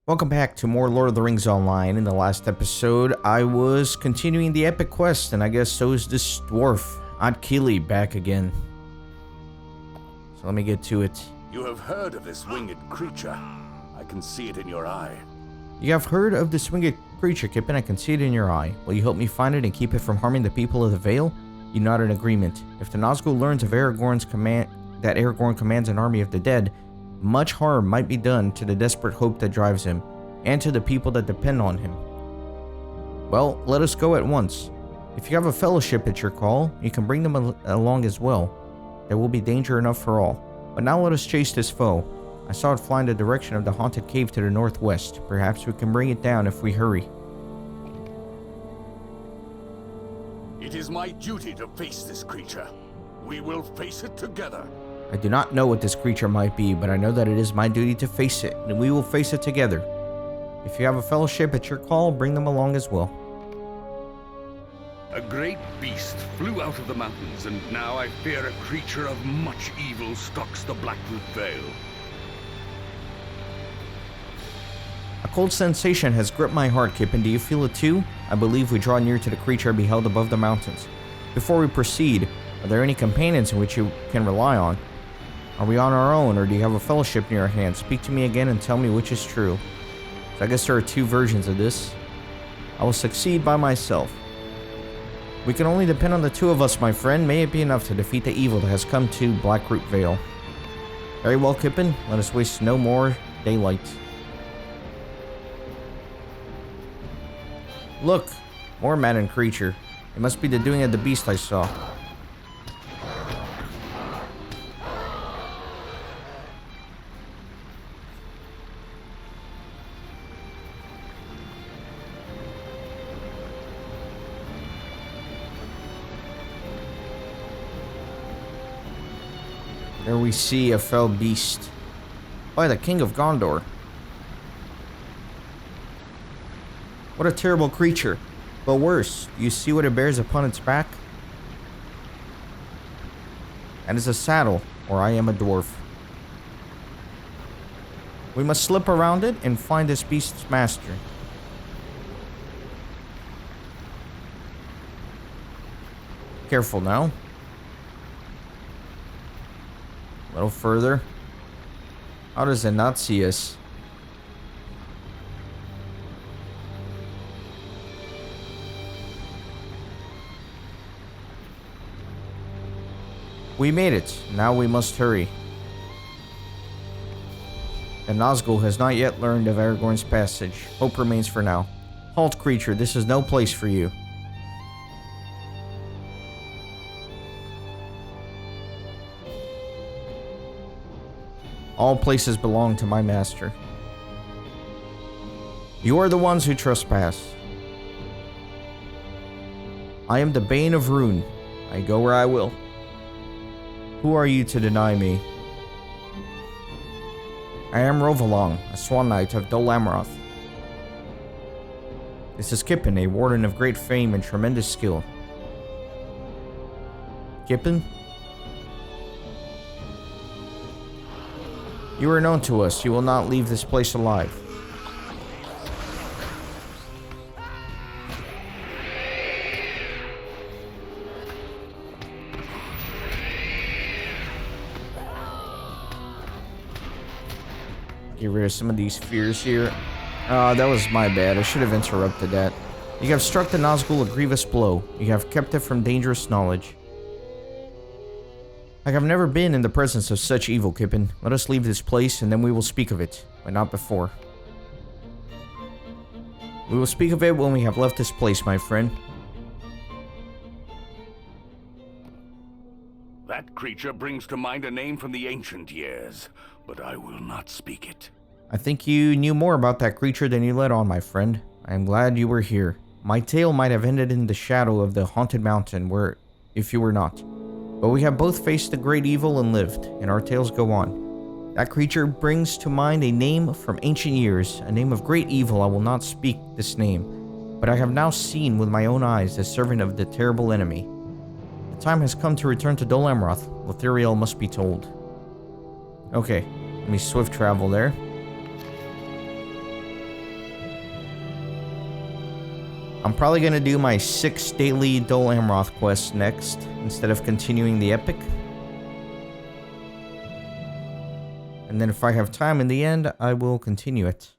Welcome back to more Lord of the Rings Online. In the last episode, I was continuing the epic quest, and I guess so is this dwarf, Kili, back again. So let me get to it. You have heard of this winged creature. I can see it in your eye. You have heard of this winged creature, Kippen. I can see it in your eye. Will you help me find it and keep it from harming the people of the Vale? You nod in agreement. If the Nazgul learns of Aragorn's command, that Aragorn commands an army of the dead, much harm might be done to the desperate hope that drives him, and to the people that depend on him. Well, let us go at once. If you have a fellowship at your call, you can bring them along as well. There will be danger enough for all. But now let us chase this foe. I saw it fly in the direction of the haunted cave to the northwest. Perhaps we can bring it down if we hurry. It is my duty to face this creature. We will face it together. I do not know what this creature might be, but I know that it is my duty to face it, and we will face it together. If you have a fellowship at your call, bring them along as well. A great beast flew out of the mountains, and now I fear a creature of much evil stalks the Blackroot Vale. A cold sensation has gripped my heart, Kippen. Do you feel it too? I believe we draw near to the creature beheld above the mountains. Before we proceed, are there any companions in which you can rely on? Are we on our own, or do you have a fellowship near our hand? Speak to me again and tell me which is true. So I guess there are two versions of this. I will succeed by myself. We can only depend on the two of us, my friend. May it be enough to defeat the evil that has come to Blackroot Vale. Very well, Kippen. Let us waste no more daylight. Look, more maddened creature. It must be the doing of the beast I saw. There we see a fell beast. By the King of Gondor. What a terrible creature. But worse, you see what it bears upon its back? That is a saddle, or I am a dwarf. We must slip around it and find this beast's master. Careful now. A little further. How does it not see us? We made it. Now we must hurry. The Nazgul has not yet learned of Aragorn's passage. Hope remains for now. Halt, creature. This is no place for you. All places belong to my master. You are the ones who trespass. I am the Bane of Rune. I go where I will. Who are you to deny me? I am Rovolong, a Swan Knight of Dol Amroth. This is Kippen, a warden of great fame and tremendous skill. Kippen? You are known to us. You will not leave this place alive. Get rid of some of these fears here. That was my bad. I should have interrupted that. You have struck the Nazgul a grievous blow. You have kept it from dangerous knowledge. I have never been in the presence of such evil, Kippen. Let us leave this place, and then we will speak of it, but not before. We will speak of it when we have left this place, my friend. That creature brings to mind a name from the ancient years, but I will not speak it. I think you knew more about that creature than you let on, my friend. I am glad you were here. My tale might have ended in the shadow of the haunted mountain, if you were not. But we have both faced the great evil and lived, and our tales go on. That creature brings to mind a name from ancient years, a name of great evil. I will not speak this name, but I have now seen with my own eyes the servant of the terrible enemy. The time has come to return to Dol Amroth. Lothriel must be told. Okay, let me swift travel there. I'm probably going to do my 6 daily Dol Amroth quests next, instead of continuing the epic. And then if I have time in the end, I will continue it.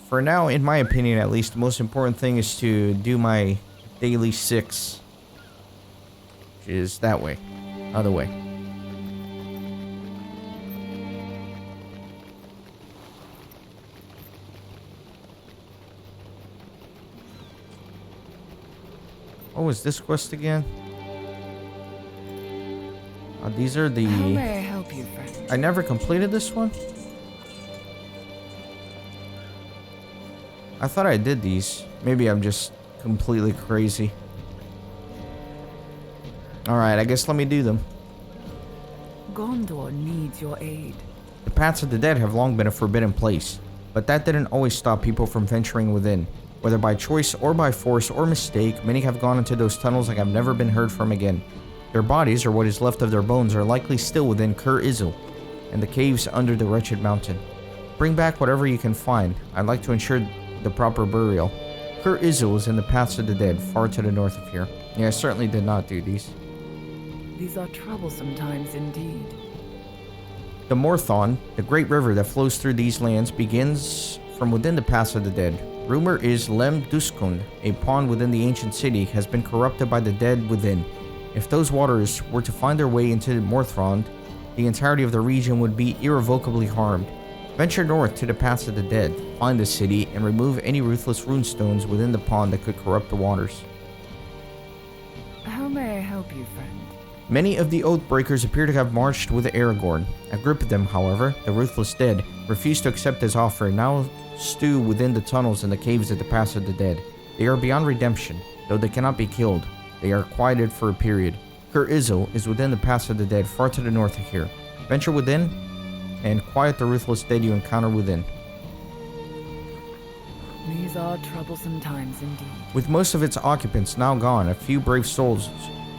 For now, in my opinion at least, the most important thing is to do my daily 6. Which is that way. Other way. What was this quest again? These are the... How may I help you, friend? I never completed this one? I thought I did these. Maybe I'm just completely crazy. Alright, I guess let me do them. Gondor needs your aid. The paths of the dead have long been a forbidden place, but that didn't always stop people from venturing within. Whether by choice or by force or mistake, many have gone into those tunnels like have never been heard from again. Their bodies, or what is left of their bones, are likely still within Izel and the caves under the wretched mountain. Bring back whatever you can find. I'd like to ensure the proper burial. Izel is in the paths of the dead, far to the north of here. Yeah, I certainly did not do these. These are troublesome times indeed. The Morthon, the great river that flows through these lands, begins from within the paths of the dead. Rumor is Lem Duskund, a pond within the ancient city, has been corrupted by the dead within. If those waters were to find their way into Morthrond, the entirety of the region would be irrevocably harmed. Venture north to the paths of the dead, find the city, and remove any ruthless runestones within the pond that could corrupt the waters. How may I help you, friend? Many of the Oathbreakers appear to have marched with Aragorn. A group of them, however, the Ruthless Dead, refused to accept his offer and now stew within the tunnels and the caves of the Pass of the Dead. They are beyond redemption, though they cannot be killed. They are quieted for a period. Izel is within the Pass of the Dead, far to the north of here. Venture within, and quiet the Ruthless Dead you encounter within. These are troublesome times indeed. With most of its occupants now gone, a few brave souls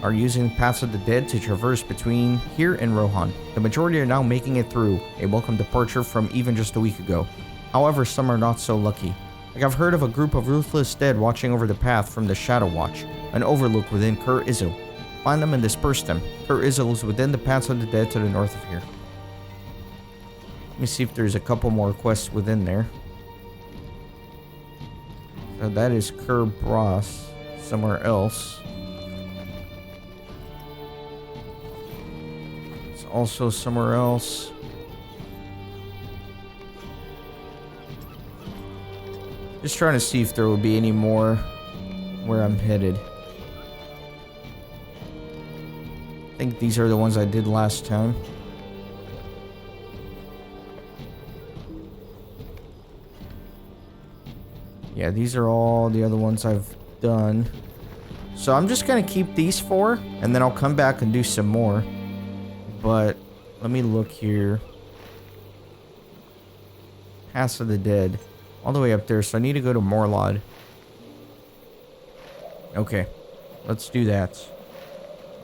are using Paths of the Dead to traverse between here and Rohan. The majority are now making it through, a welcome departure from even just a week ago. However, some are not so lucky. Like I've heard of a group of ruthless dead watching over the path from the Shadow Watch, an overlook within Izel. Find them and disperse them. Izel is within the Paths of the Dead to the north of here. Let me see if there's a couple more quests within there. So that is Bras, somewhere else. It's also somewhere else. Just trying to see if there will be any more where I'm headed. I think these are the ones I did last time. Yeah, these are all the other ones I've done. So I'm just gonna keep these 4, and then I'll come back and do some more. But let me look here. Pass of the Dead. All the way up there, so I need to go to Morlod. Okay, let's do that.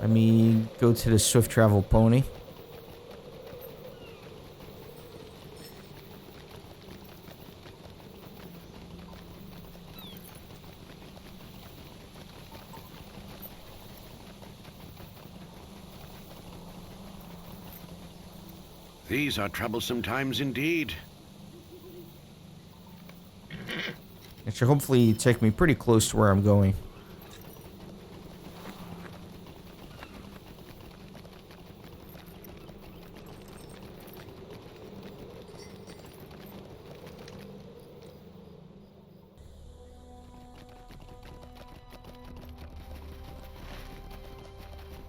Let me go to the Swift Travel Pony. These are troublesome times indeed. It should hopefully take me pretty close to where I'm going.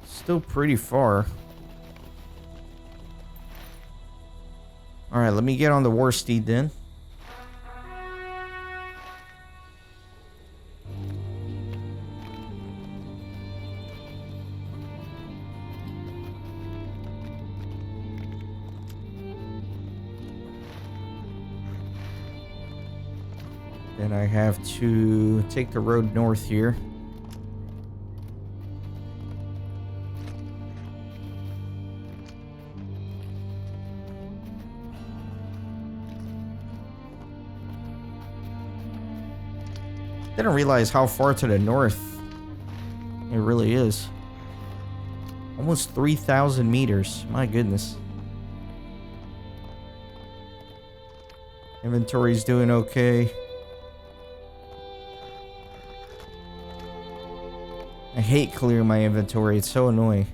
Still pretty far. Alright, let me get on the war steed then. Then I have to take the road north here. didn't realize how far to the north it really is. Almost 3,000 meters. My goodness. Inventory's doing okay. I hate clearing my inventory. It's so annoying.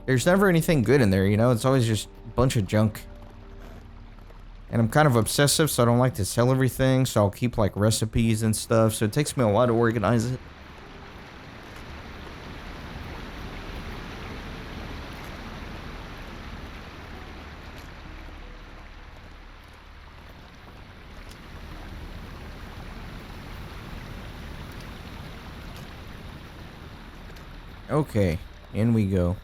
There's never anything good in there, you know? It's always just a bunch of junk. And I'm kind of obsessive, so I don't like to sell everything. So I'll keep, like, recipes and stuff. So it takes me a while to organize it. Okay, in we go.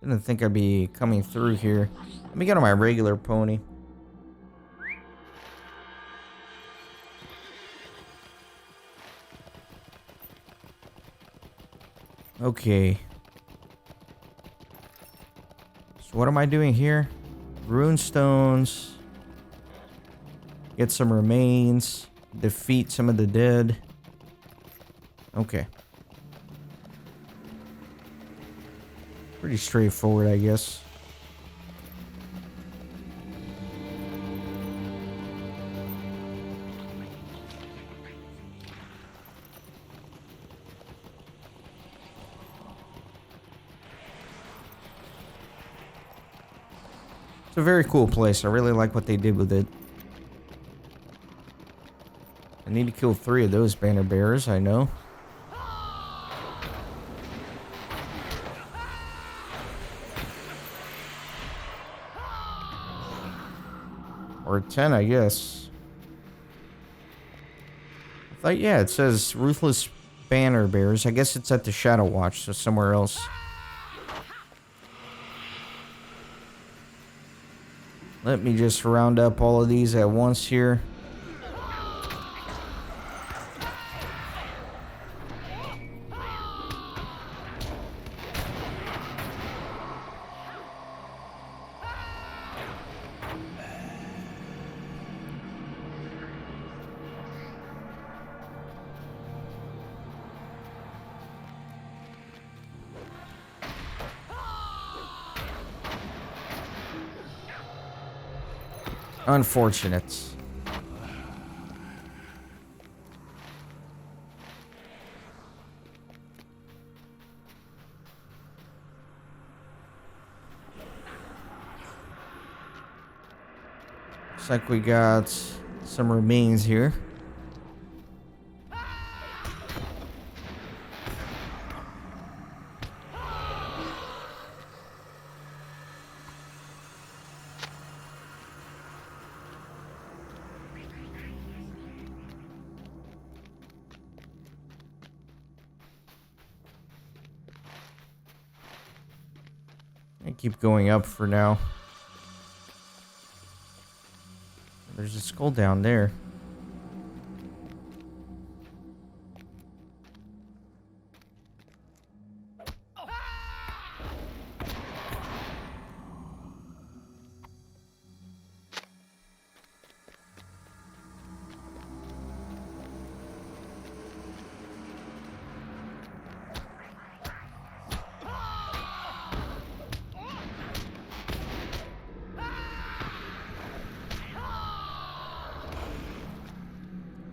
Didn't think I'd be coming through here. Let me get on my regular pony. Okay. So what am I doing here? Rune stones. Get some remains. Defeat some of the dead. Okay. Pretty straightforward, I guess. It's a very cool place. I really like what they did with it. I need to kill 3 of those banner bearers, I know. Or 10, I guess. I thought, yeah, it says Ruthless Banner Bearers. I guess it's at the Shadow Watch, so somewhere else. Let me just round up all of these at once here. Unfortunate. Looks like we got some remains here. Keep going up for now. There's a skull down there.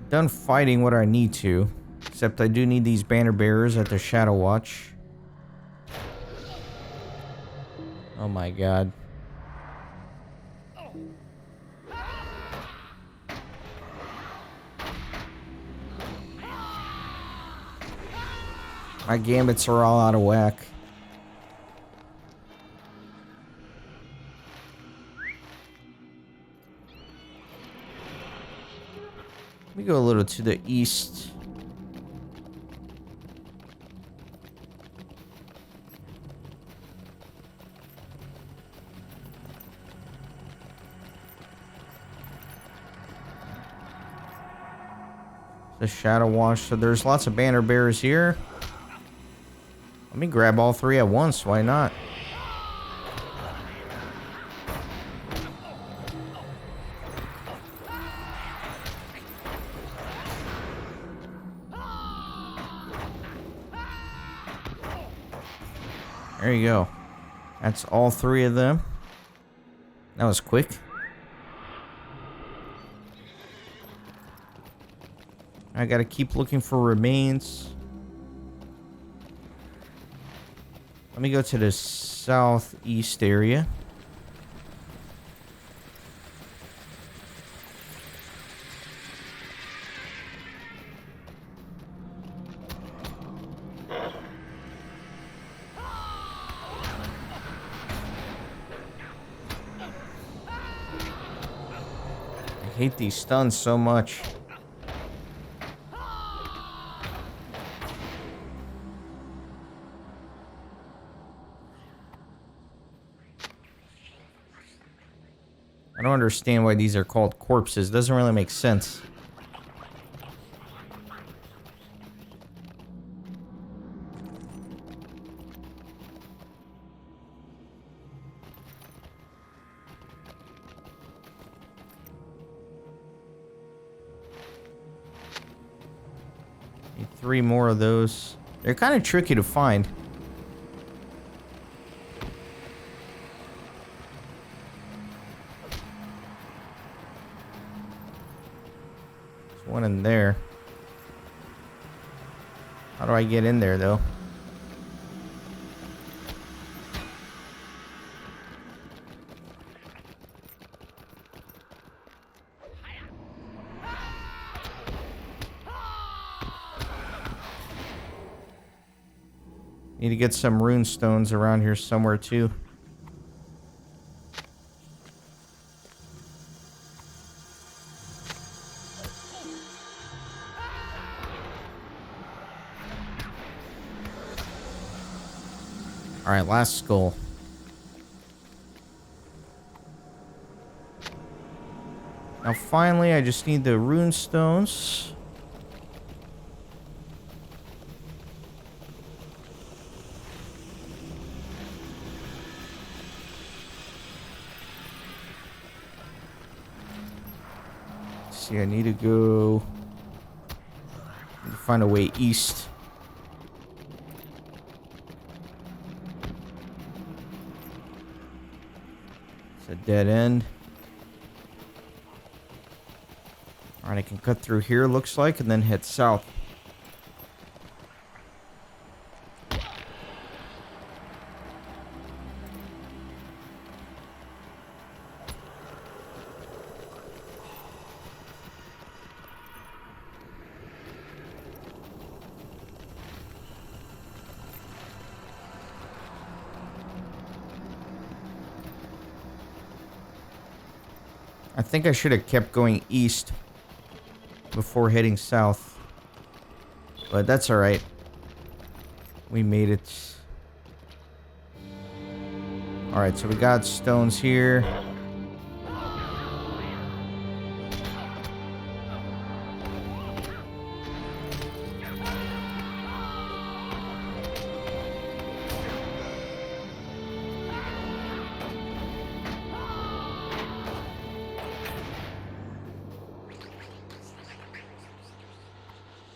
Done fighting what I need to, except I do need these banner bearers at the Shadow Watch. Oh my god. My gambits are all out of whack. Let me go a little to the east. The Shadow Watch. So there's lots of banner bearers here. Let me grab all 3 at once. Why not? There you go. That's all 3 of them. That was quick. I gotta keep looking for remains. Let me go to the southeast area. I hate these stuns so much. I don't understand why these are called corpses. Doesn't really make sense. Need 3 more of those. They're kind of tricky to find. One in there. How do I get in there, though? Need to get some rune stones around here somewhere, too. Alright, last skull. Now finally, I just need the rune stones. Let's see, I need to go... Need to find a way east. A dead end. Alright, I can cut through here, looks like, and then head south. I think I should have kept going east before heading south. But that's alright. We made it. Alright, so we got stones here.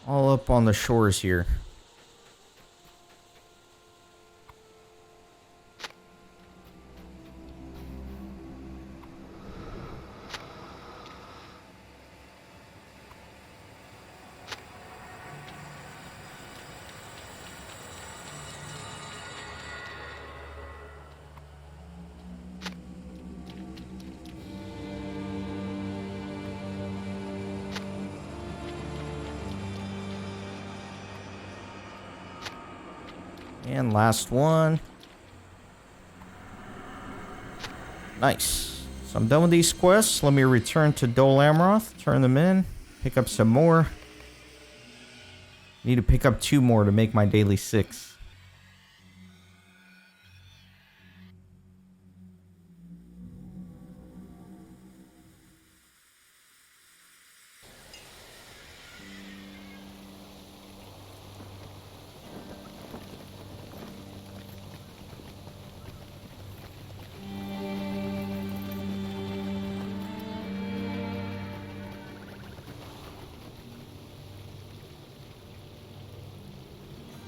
All up on the shores here. And last one. Nice. So I'm done with these quests. Let me return to Dol Amroth, turn them in, pick up some more. Need to pick up 2 more to make my daily 6.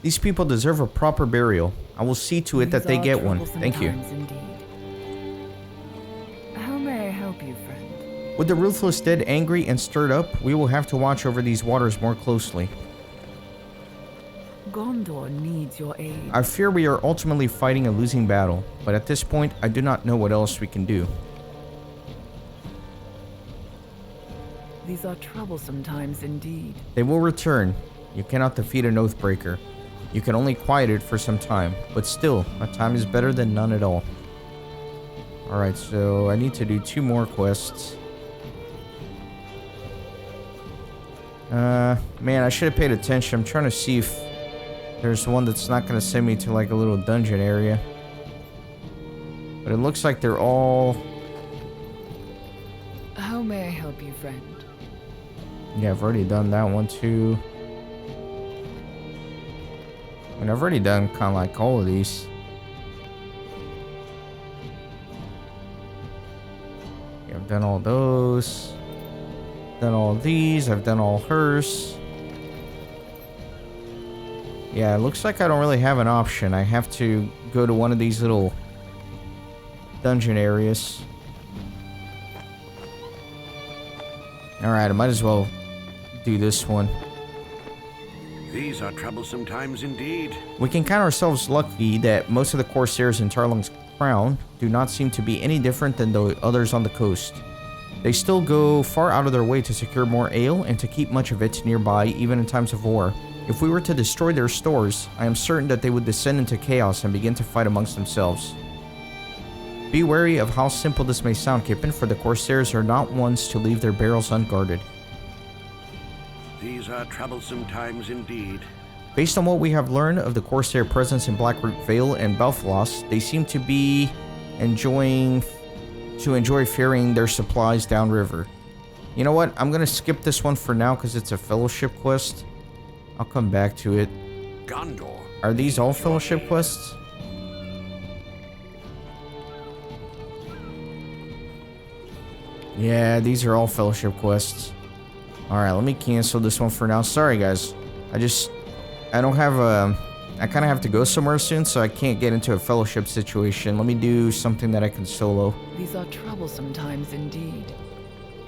These people deserve a proper burial. I will see to it that they get one. Thank you. Indeed. How may I help you, friend? With the ruthless dead angry and stirred up, we will have to watch over these waters more closely. Gondor needs your aid. I fear we are ultimately fighting a losing battle, but at this point, I do not know what else we can do. These are troublesome times indeed. They will return. You cannot defeat an Oathbreaker. You can only quiet it for some time, but still, a time is better than none at all. Alright, so I need to do 2 more quests. Man, I should have paid attention. I'm trying to see if there's one that's not going to send me to like a little dungeon area. But it looks like they're all... How may I help you, friend? Yeah, I've already done that one too. And I've already done kind of like all of these. Yeah, I've done all those. Done all these. I've done all hers. Yeah, it looks like I don't really have an option. I have to go to one of these little dungeon areas. Alright, I might as well do this one. These are troublesome times indeed. We can count ourselves lucky that most of the Corsairs in Tarling's Crown do not seem to be any different than the others on the coast. They still go far out of their way to secure more ale and to keep much of it nearby even in times of war. If we were to destroy their stores, I am certain that they would descend into chaos and begin to fight amongst themselves. Be wary of how simple this may sound, Kippen, for the Corsairs are not ones to leave their barrels unguarded. These are troublesome times indeed. Based on what we have learned of the Corsair presence in Blackroot Vale and Belfloss, they seem to be enjoy ferrying their supplies downriver. You know what? I'm gonna skip this one for now because it's a fellowship quest. I'll come back to it. Gondor. Are these all fellowship quests? Yeah, these are all fellowship quests. Alright, let me cancel this one for now. Sorry, guys. I don't have a... I kind of have to go somewhere soon, so I can't get into a fellowship situation. Let me do something that I can solo. These are troublesome times indeed.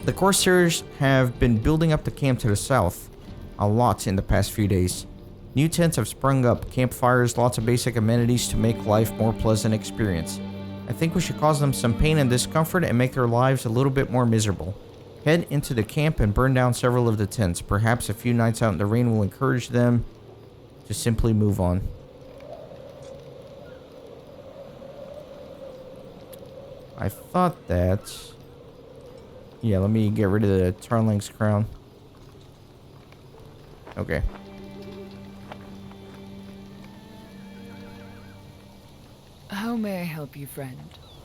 The Corsairs have been building up the camp to the south a lot in the past few days. New tents have sprung up, campfires, lots of basic amenities to make life more pleasant experience. I think we should cause them some pain and discomfort and make their lives a little bit more miserable. Head into the camp and burn down several of the tents. Perhaps a few nights out in the rain will encourage them to simply move on. I thought that... Yeah, let me get rid of the Tarling's crown. Okay. How may I help you, friend?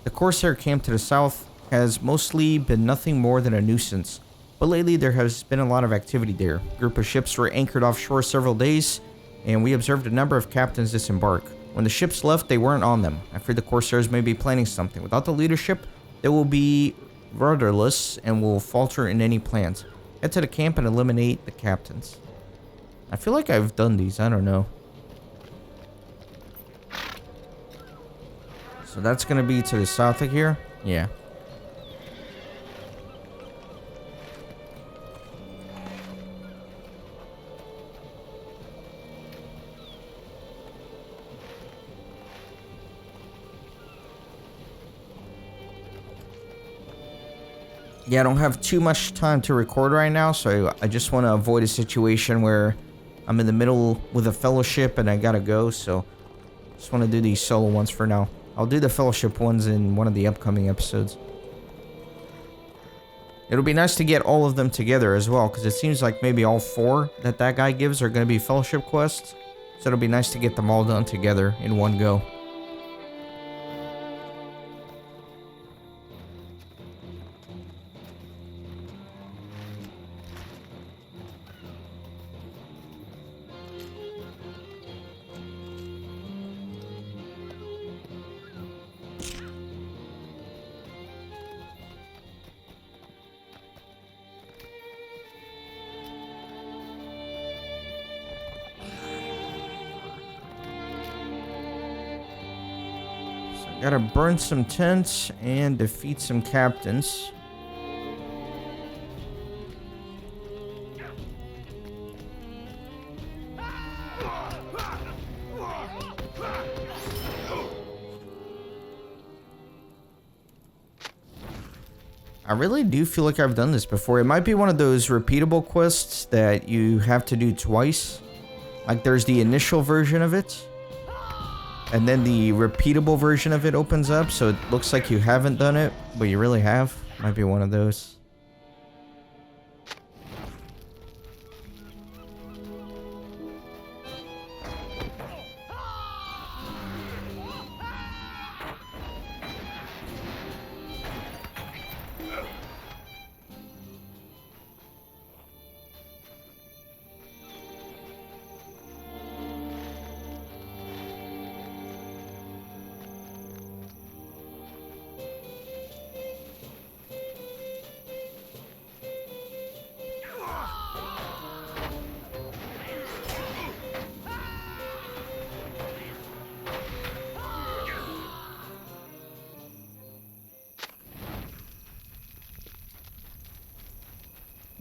The Corsair camp to the south has mostly been nothing more than a nuisance, but lately there has been a lot of activity there. A group of ships were anchored offshore several days, and we observed a number of captains disembark. When the ships left, they weren't on them. I fear the Corsairs may be planning something. Without the leadership, they will be rudderless and will falter in any plans. Head to the camp and eliminate the captains. I feel like I've done these, I don't know. So that's gonna be to the south of here? Yeah. Yeah, I don't have too much time to record right now, so I just want to avoid a situation where I'm in the middle with a fellowship and I gotta go, so just want to do these solo ones for now. I'll do the fellowship ones in one of the upcoming episodes. It'll be nice to get all of them together as well, because it seems like maybe all 4 that guy gives are going to be fellowship quests, so it'll be nice to get them all done together in one go. Gotta burn some tents and defeat some captains. I really do feel like I've done this before. It might be one of those repeatable quests that you have to do twice. Like there's the initial version of it, and then the repeatable version of it opens up, so it looks like you haven't done it, but you really have. Might be one of those.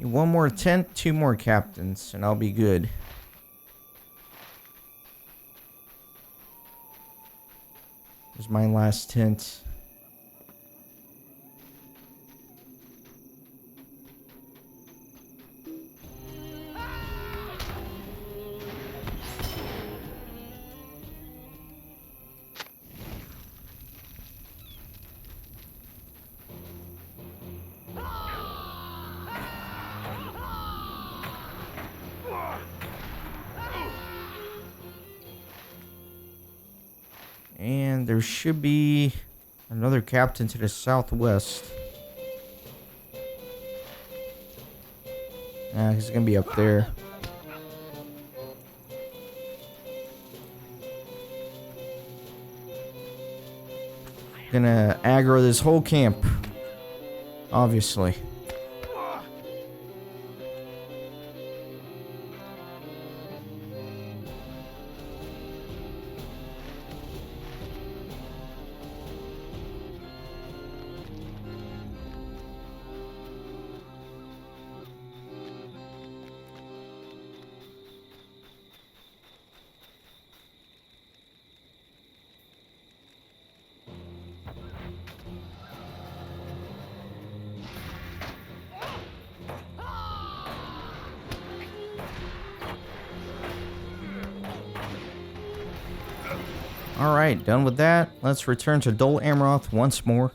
One more tent, 2 more captains, and I'll be good. Here's my last tent. And there should be another captain to the southwest. He's gonna be up there. Gonna aggro this whole camp, obviously. Alright, done with that. Let's return to Dol Amroth once more.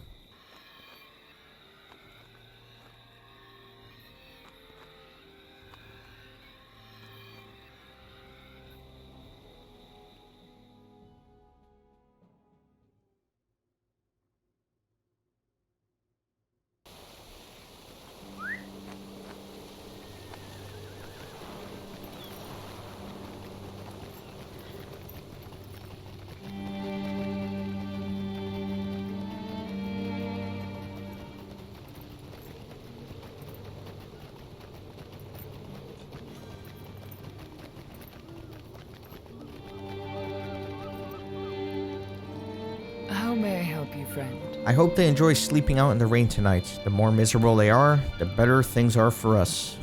How may I help you, friend? I hope they enjoy sleeping out in the rain tonight. The more miserable they are, the better things are for us.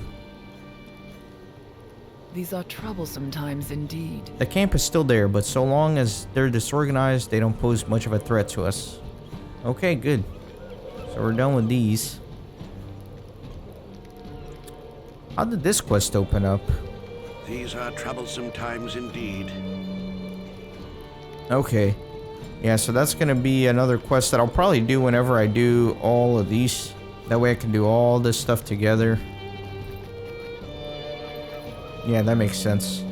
These are troublesome times indeed. The camp is still there, but so long as they're disorganized, they don't pose much of a threat to us. Okay, good. So we're done with these. How did this quest open up? These are troublesome times indeed. Okay. Yeah, so that's going to be another quest that I'll probably do whenever I do all of these. That way I can do all this stuff together. Yeah, that makes sense.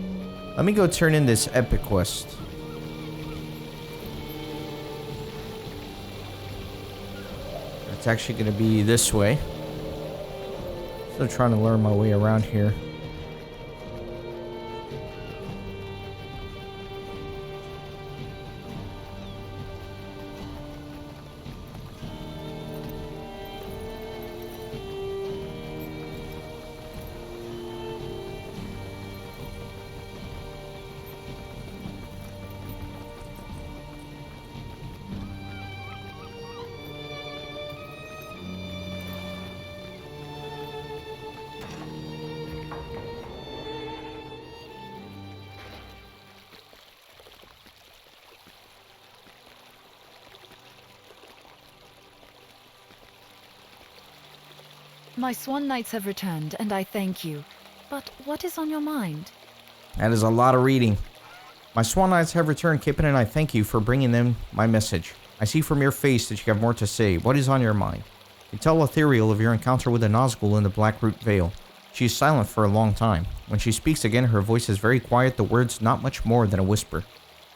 Let me go turn in this epic quest. It's actually going to be this way. Still trying to learn my way around here. My swan knights have returned, and I thank you. But what is on your mind? That is a lot of reading. My swan knights have returned, Kippen, and I thank you for bringing them my message. I see from your face that you have more to say. What is on your mind? You tell Ethereal of your encounter with the Nazgul in the Blackroot Vale. She is silent for a long time. When she speaks again, her voice is very quiet, the words not much more than a whisper.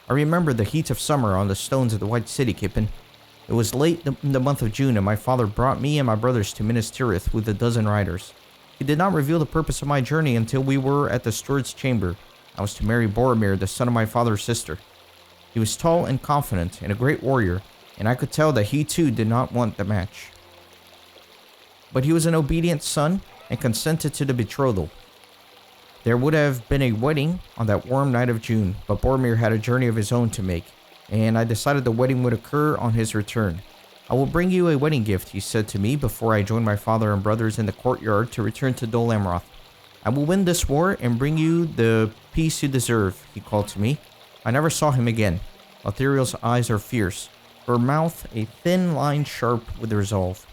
I remember the heat of summer on the stones of the White City, Kippen. It was late in the month of June, and my father brought me and my brothers to Minas Tirith with a dozen riders. He did not reveal the purpose of my journey until we were at the steward's chamber. I was to marry Boromir, the son of my father's sister. He was tall and confident, and a great warrior, and I could tell that he too did not want the match. But he was an obedient son, and consented to the betrothal. There would have been a wedding on that warm night of June, but Boromir had a journey of his own to make, and I decided the wedding would occur on his return. I will bring you a wedding gift, he said to me before I joined my father and brothers in the courtyard to return to Dol Amroth. I will win this war and bring you the peace you deserve, he called to me. I never saw him again. Ethereal's eyes are fierce, her mouth a thin line sharp with resolve.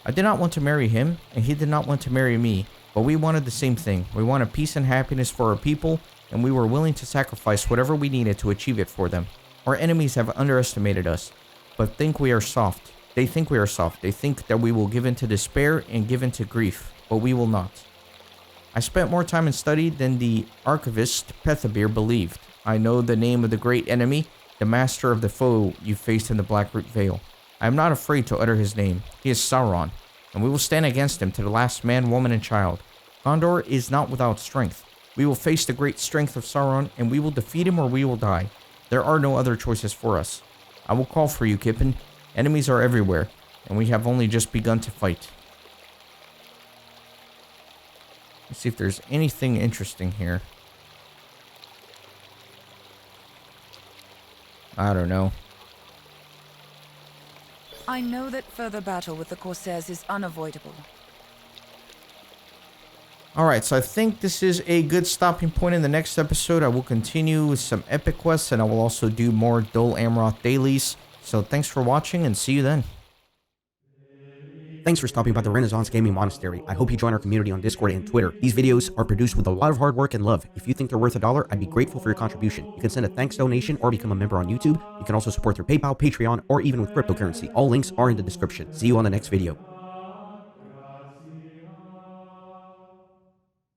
I did not want to marry him, and he did not want to marry me, but we wanted the same thing. We wanted peace and happiness for our people, and we were willing to sacrifice whatever we needed to achieve it for them. Our enemies have underestimated us, but think we are soft. They think we are soft. They think that we will give in to despair and give in to grief, but we will not. I spent more time in study than the archivist Pethabir believed. I know the name of the great enemy, the master of the foe you faced in the Blackroot Vale. I am not afraid to utter his name. He is Sauron, and we will stand against him to the last man, woman, and child. Gondor is not without strength. We will face the great strength of Sauron, and we will defeat him or we will die. There are no other choices for us. I will call for you, Kippen. Enemies are everywhere, and we have only just begun to fight. Let's see if there's anything interesting here. I don't know. I know that further battle with the Corsairs is unavoidable. Alright, so I think this is a good stopping point. In the next episode, I will continue with some epic quests, and I will also do more Dol Amroth dailies. So thanks for watching, and see you then. Thanks for stopping by the Renaissance Gaming Monastery. I hope you join our community on Discord and Twitter. These videos are produced with a lot of hard work and love. If you think they're worth $1, I'd be grateful for your contribution. You can send a thanks donation or become a member on YouTube. You can also support through PayPal, Patreon, or even with cryptocurrency. All links are in the description. See you on the next video.